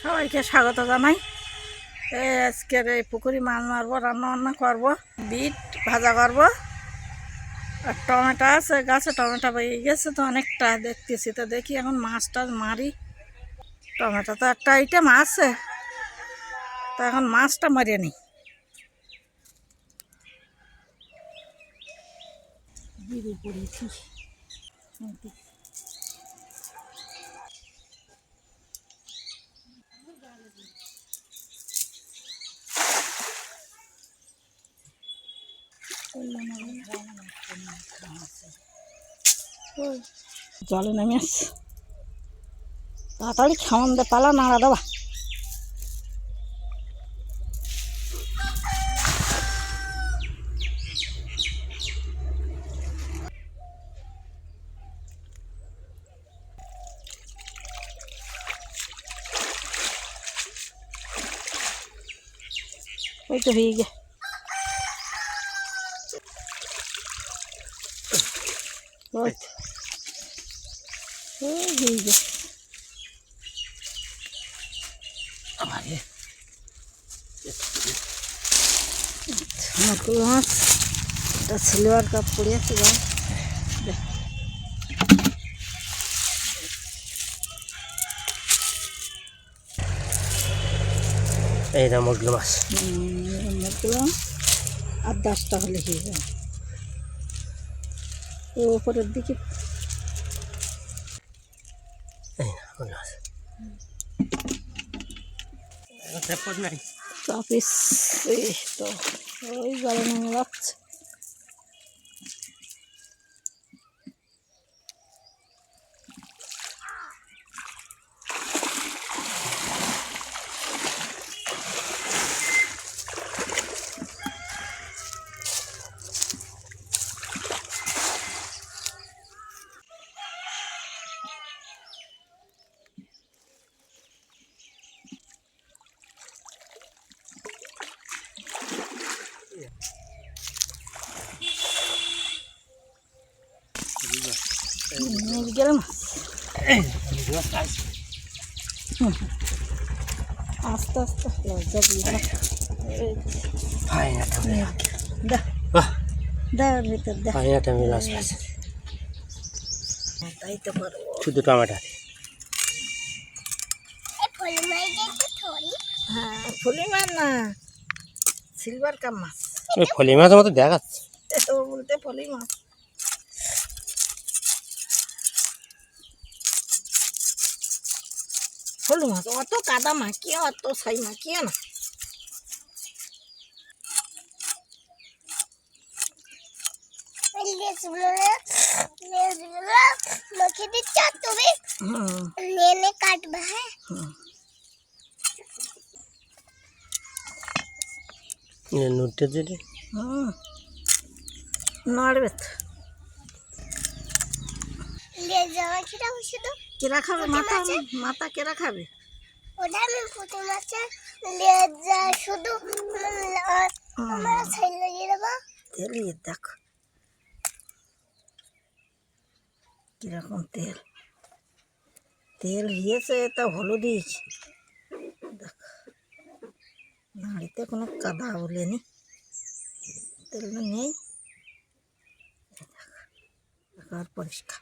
সবাইকে স্বাগত জানাই। আজকের এই পুকুরি মাছ মারবো, রান্না বান্না করবো, বিট ভাজা করবো। আর টমেটো আছে গাছে, টমেটো পেয়ে গেছে তো অনেকটা, দেখতেছি তো দেখি এখন মাছটা মারি। টমেটো তো একটা আইটেম আছে, তো এখন মাছটা মারিয়ে নিই। বিড়ি পড়েছি জলে নেমে আসছে, তাড়াতাড়ি খাওয়ান দে, পালা নাড়া দেবা। ওই তো হয়ে গে, হয়ে গে মাছ। এটা সিলভার কাপ পড়িয়েছে গাছ। এই না মুরগি মাছ, মুরগুলো আর 10টা হলে হয়ে যাবে। ও উপরের দিকে এই না মুরগি মাছ নাই চাপিস। এই তো ওই জলে নেমে যাচ্ছে। গেল মাছ আস্তে আস্তে লজ্জা দিয়ে দেওয়ার ভিতর দেখ, তাই তো পারবো। শুধু টমেটো। হ্যাঁ, ফুলি মাছ না, সিলভার কাপ মাছ। ওই ফলি মাছের মতো দেখাচ্ছে, ও বলতে ফলি মাছ। ফলি মাছ অত কাদা মাখিয়ে, অত ছাই মাখিয়ে না। নড়বে তো। কেরা খাবে মাথা? মাথা কেরা খাবে? ওটা আমি পুঁটি মাছের লেজা শুধু আমরা ছাই লাগিয়ে দেবো। তেলিয়ে দেখো কিরকম তেল, তেল হয়েছে তা হলুদ দিয়েছি। দেখো নাড়িতে কোনো কাদা বলেনি, তেলটা নেই। আর পরিষ্কার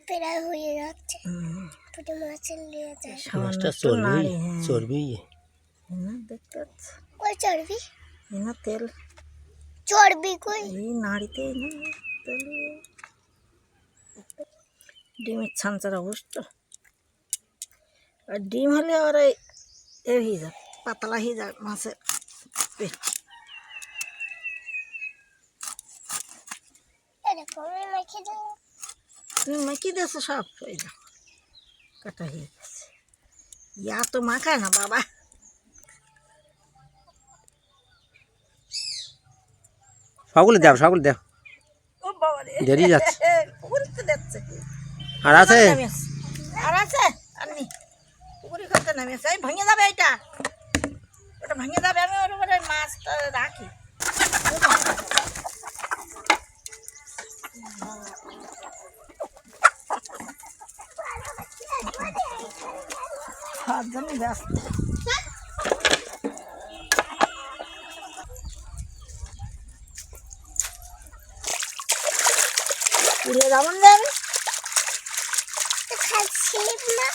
প্রায় হয়ে যাচ্ছে পুঁটি মাছের লেজা। মাছটা চর্বি চর্বি দেখতে পাচ্ছি। কই চর্বি? না তেল চর্বি কই? এই নাড়িতে না তেল। ডিমের ছানচারা বুঝতো, আর ডিম হলে আর এ হয়ে যাবে, পাতলা হয়ে যাবে মাছের পেট। তুমি মাখিয়ে দিয়েছো সব, এই দেখো কাটা হয়ে গেছে। ইয়া তো মাখায় না বাবা। সবগুলো দেও, সবগুলো দেও, ও বাবা রে, দেরি যাচ্ছে। পুকুরিতে দেখছে আর আছে, আর আছে আর নি, পুকুরি করতে নামিয়েছে। এই ভেঙে যাবে, এইটা ওটা ভেঙে যাবে। আমি ওর উপরে মাছটা রাখি। খাওয়ার জন্য ব্যস্ত। পুড়ে যেমন যাবে স্লিপ না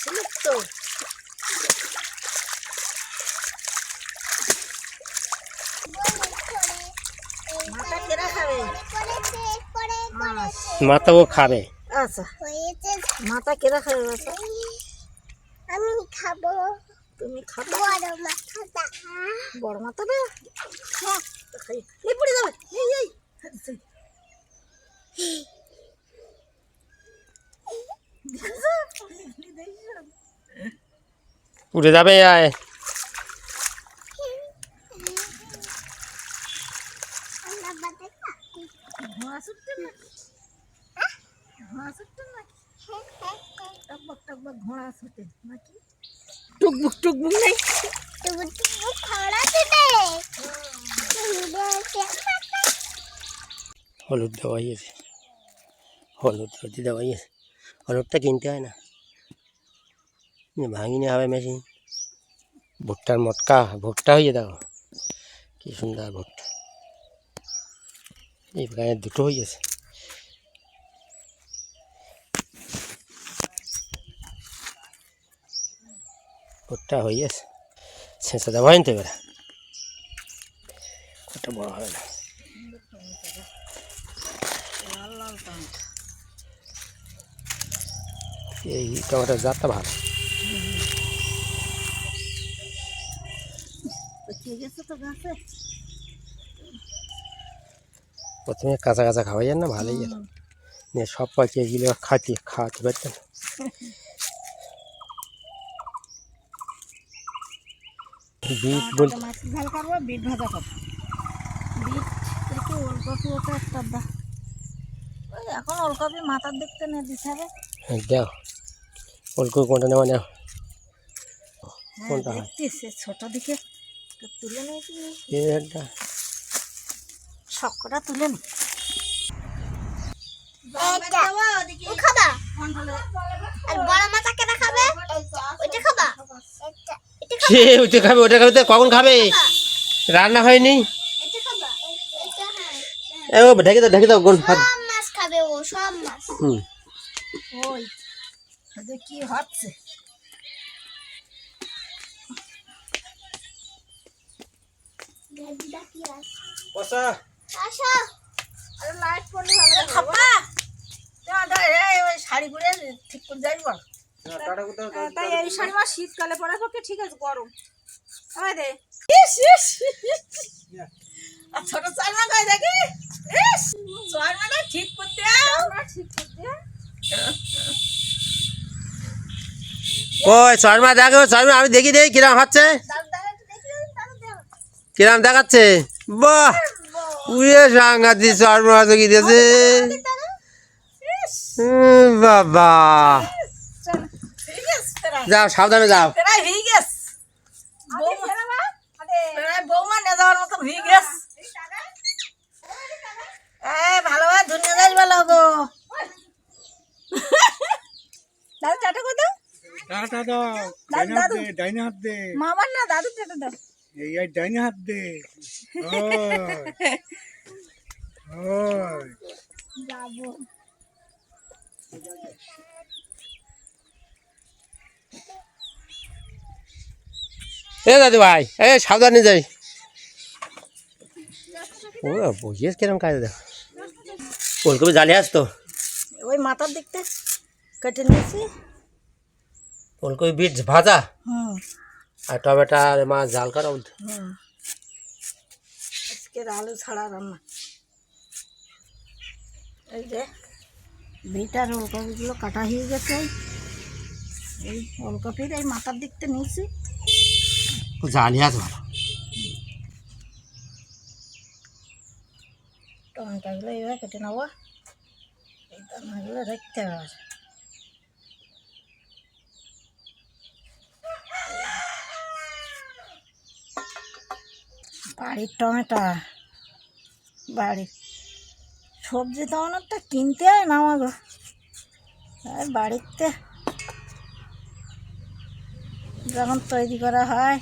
স্লিপ তো মাথা কেরা খাবে? মাথা ও খাবে। আচ্ছা হয়েছে মাথা কেরা খাবে? বাচ্চা আমি খাবো তুমি খাবে বড় মাথাটা বড় মাথা না হ্যাঁ তো খাই এই পড়ে যাবে এই উড়ে যাবে আয়। ধোঁয়া ছুটছে না ধোঁয়া ছুটছে নাকি টকবক টকবক ঘোড়া ছুটে নাকি টুকবুক টুকবুক নেই তুই খাওয়াতে দে হলুদ দেওয়া হয়েছে, হলুদ রুটি দেওয়া হয়েছে। হলুদটা কিনতে হয় না, ভাঙিনি হবে মেশিন। ভুট্টার মটকা ভুট্টা হয়ে দেখো কি সুন্দর ভুট্টা। এই গায়ে দুটো হয়ে গেছে। ভুট্টা হয়ে গেছে, ছেঁচা দেওয়া হয়নি তো এবারে, কটা বড় হবে না। লাল লাল টমেটো এই টমেটোর জাতটা ভালো। পচিয়ে গেছে তো গাছে প্রথমে কাঁচা কাঁচা খাওয়া যায় না, ভালোই যেত নিয়ে সব পাকিয়ে গেলে খাওয়াতে পারতেন। বিট বল মাছের ঝাল করবো বিট ভাজা করবো বিট থেকে ওলকপি ওটা একটা দা ওই এখন ওলকপি মাথার দেখতে নিয়ে দিতে হবে দেও ওলকপি কোনটা নেওয়া নেও। হ্যাঁ কোনটা হয়? দেখছি সে ছোট দিকে একটু তুলে নিয়েছি এটা সবকটা তুলে নি খাবা আর বড় মাথা কেন খাবে ওইটা খাবা সে ওইটা খাবে, ওটা খাবে তো কখন খাবে? রান্না হয়নি। এটা খাবা এটা হ্যাঁ ও ঢেকে দাও গোল হাত। সব মাছ খাবে ও সব মাছ হুম ওই যে কি হচ্ছে কষা আসো আরে লাইট পড়লে ভালো খাবা ওই শাড়ি পরে ঠিক করে যাই বল তাই এই শাড়ি মা শীতকালে পরার পক্ষে ঠিক আছে, গরম হয় রে আর ছোট চালনা গায়ে দেখি চালনাটা ঠিক করতে ঠিক করতে ওই শর্মা দেখো, শর্মা আমি দেখি দেই কিরাম হচ্ছে, কিরাম দেখাচ্ছে। বাহ উড়ে সাংঘাতিক শর্মা দেখি দিয়েছে বাবা। যাও সাবধানে যাও। প্রায় হয়ে গেছে বৌমা নিয়ে যাওয়ার মতন হয়ে গেছে। ভালোভাবে ধুনিয়া যাই ভালো হবো দাদু চাটা করে দাও টাটা দাও, দাদু দাদু ডাইনে হাত দে, মামার না দাদু চাটা দাও এই ডাইনে হাত দে। ওই যাবো এ দাদু ভাই এ সাবধানে যাই। ও বুঝিস কিরম কাজ দেখো, ওলকপি জালি আস তো। ওই মাথার দিকতে কেটে নিয়েছি ওলকপি বিট ভাজা হুম আর টমেটো আর মাছ ঝাল করা। হুম আজকের আলু ছাড়া রান্না। এই যে বিট আর ওলকপিগুলো কাটা হয়ে গেছে এই ওলকপির এই মাথার দিকতে নিয়েছি জালি আস ভালো। টমেটোগুলো এইভাবে কেটে নেবো এই দানাগুলো রাখতে হবে। বাড়ির টমেটো বাড়ির সবজি তো অনেকটা কিনতে হয় না আমাকে বাড়িতে যখন তৈরি করা হয়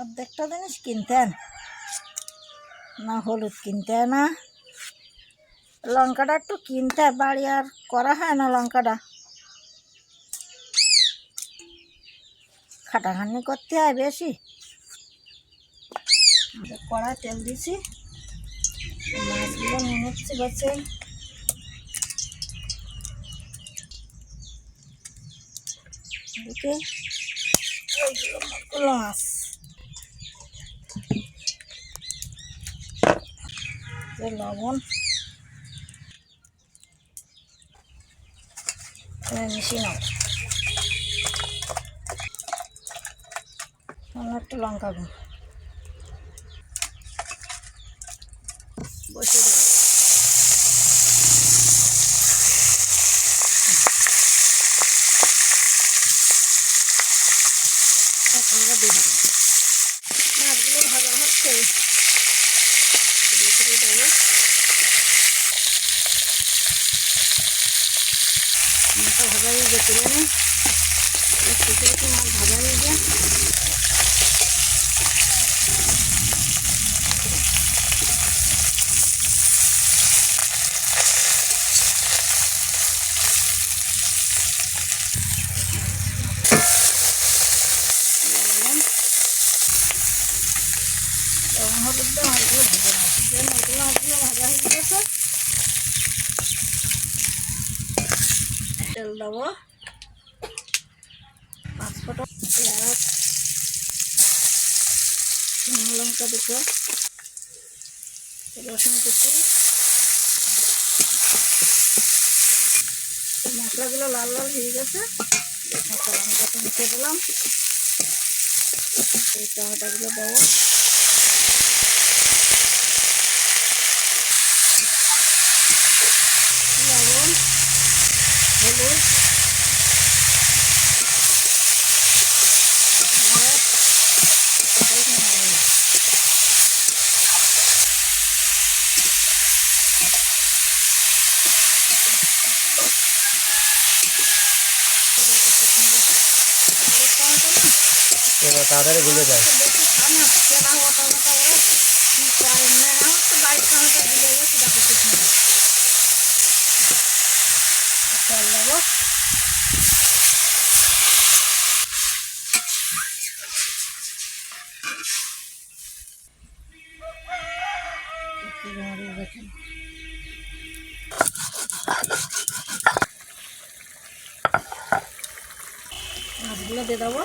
অর্ধেকটা জিনিস কিনতেন না, হলুদ কিনতে হয় না, লঙ্কাটা একটু কিনতে হয়, বাড়ি আর করা হয় না। লঙ্কাটা খাটাখাটনি করতে হয় বেশি। কড়াই তেল দিছি, মাছগুলো নিয়ে নিচ্ছি বাচ্চা। এদিকে ওইগুলো মাছ, লবণ মিশিয়ে নাও, একটু লঙ্কা গুঁড়ো বসে দেবো। মাছগুলো ভাজা হচ্ছে, দেবো মাছটা ভাজা হয়ে গিয়ে তুলে নিই। মাছ ভাজা হয়ে গিয়ে হলুদ দিয়ে মাছগুলো মাছগুলো ভাজা হয়ে গেছে। তেল দেবো, পাঁচফোড়ন, পেঁয়াজ, শুকনো লঙ্কা দুটো, রসুন কুচি। মশলাগুলো লাল লাল হয়ে গেছে, কাঁচা লঙ্কাটা মিশিয়ে দিলাম। এই টমেটোগুলো দেবো, লবণ, হলুদ, তাড়াতাড়ি গুলে যায়। বেশি খানা কেনা হওয়া টমেটো কি করেন না, আমার তো বাড়ির টমেটো দিলে গেছে। দেখো তেল দেবো, মাছগুলো দিয়ে দেবো।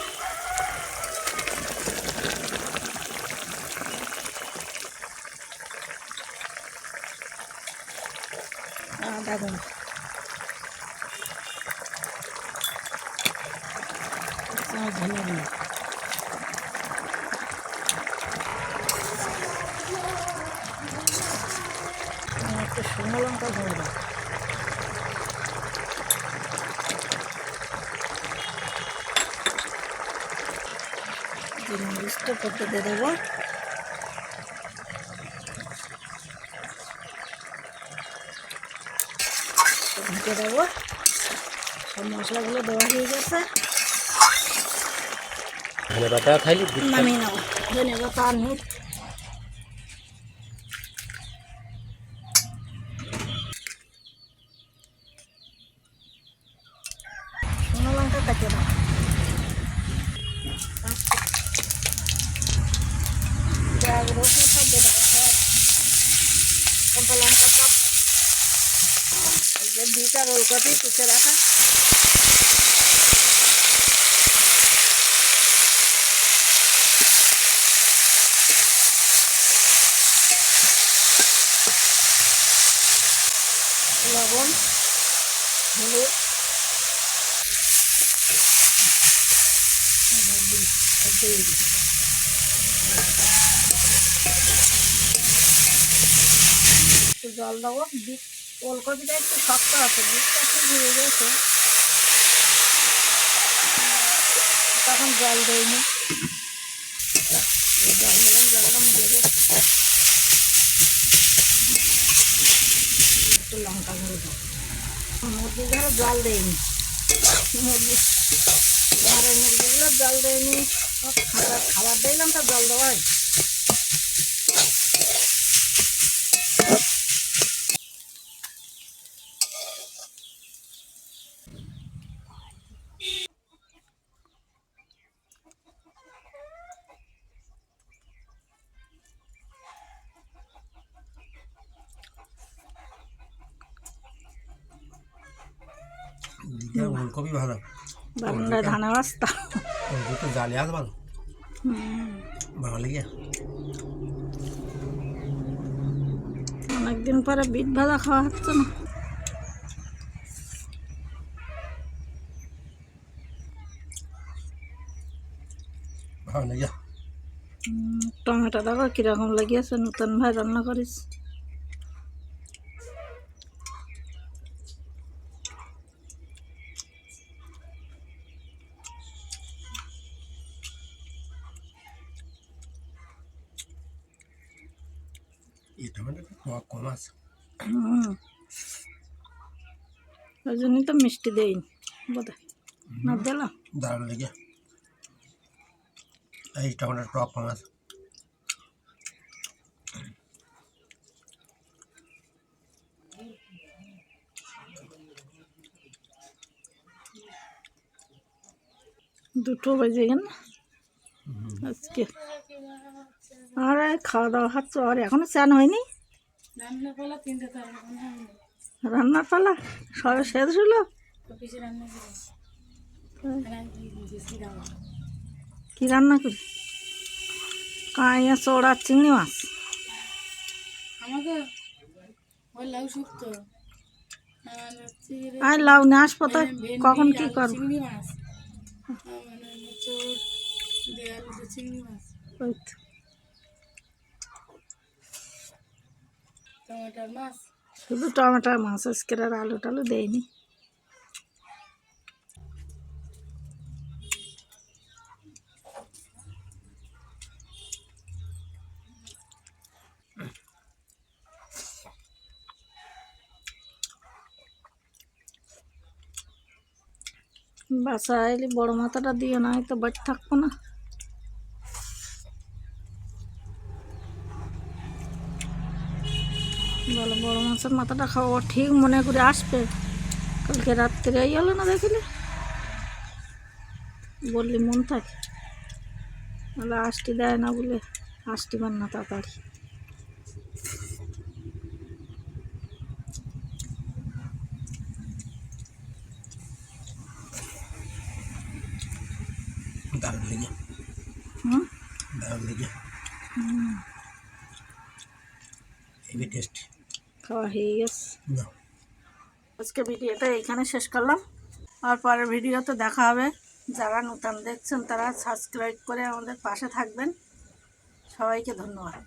আদা গুঁড়ো, ধনে গুঁড়ো, একটু শুকনো লঙ্কা গুঁড়ো দেবো। মরিচটা করতে দিয়ে দেবো, ঢেকে দেবো। সব মশলাগুলো দেওয়া হয়ে গেছে, ধনে পাতা খাইলি নামিয়ে নেবো। ধনে পাতা আর নেই, শুকনো লঙ্কা কাটিয়ে দেবো, রসুন সব দিয়ে দেবো। কাঁচা লঙ্কা সব, এই যে দুইটা ওলকপি কুচে রাখা, লবণ, হলুদ, একটু জল দেবো। বিট ওলকপিটা একটু শক্ত আছে, বিটটা একটু ধুয়ে গেছে, তখন জল দেয়নি। জল দিলাম, জলটা মুখে দেবো, একটু লঙ্কা গুঁড়ো দেবো। মুরগির ঘরে জল দেয়নি, মুরগি ঘরের মুরগিগুলো জল দেয়নি, সব খাবার দিলাম তো জল দেওয়াই। ওলকপি ভালো, বারান্দায় ধানে বাস্তা। দুটো জালে আস ভালো ভালো লেগে। অনেকদিন পরে বিট ভাজা খাওয়া হচ্ছে না। ভালো লেগে। টমেটো দেখো কিরকম লেগেছে, নতুন ভাই রান্না করিস। এই টমেটোটা কম আছে। ওই জন্যই তো মিষ্টি দেয়নি বোধ হয়, না দিলাম। দারুণ লেগে। এই টমেটোর টক কম আছে। দুটো বেজে গেল আজকে। আর খাওয়া দাওয়া খাচ্ছ, আর এখনো চান হয়নি? রান্নার পালা সবে শেষ হলো। কি রান্না করি? কাঁইয়া চড়া চিংড়ি মাছ। আর লাউ নিয়ে আসবো তো, কখন কি করবো? ওই তো। শুধু টমেটোর মাছ, আজকে আর আলু টালু দেয়নি। বাসা এলে বড় মাথাটা দিও না, হয়তো বাড়ি থাকবো না। বলো বড় মাছের মাথাটা খাওয়া ঠিক মনে করে আসবে। কালকে রাত্রে এই হলো না, দেখিলে বললি মন থাকে। বলে আষ্টি দেয় না বলে আষ্টি বার না তাড়াতাড়ি। দারুণ লেগে। দারুণ লেগে। Heavy tasty. খাওয়া হয়ে গেছে। না আজকে ভিডিওটা এখানে শেষ করলাম। আর পরের ভিডিওতে দেখা হবে। যারা নতুন দেখছেন তারা সাবস্ক্রাইব করে আমাদের পাশে থাকবেন। সবাইকে ধন্যবাদ।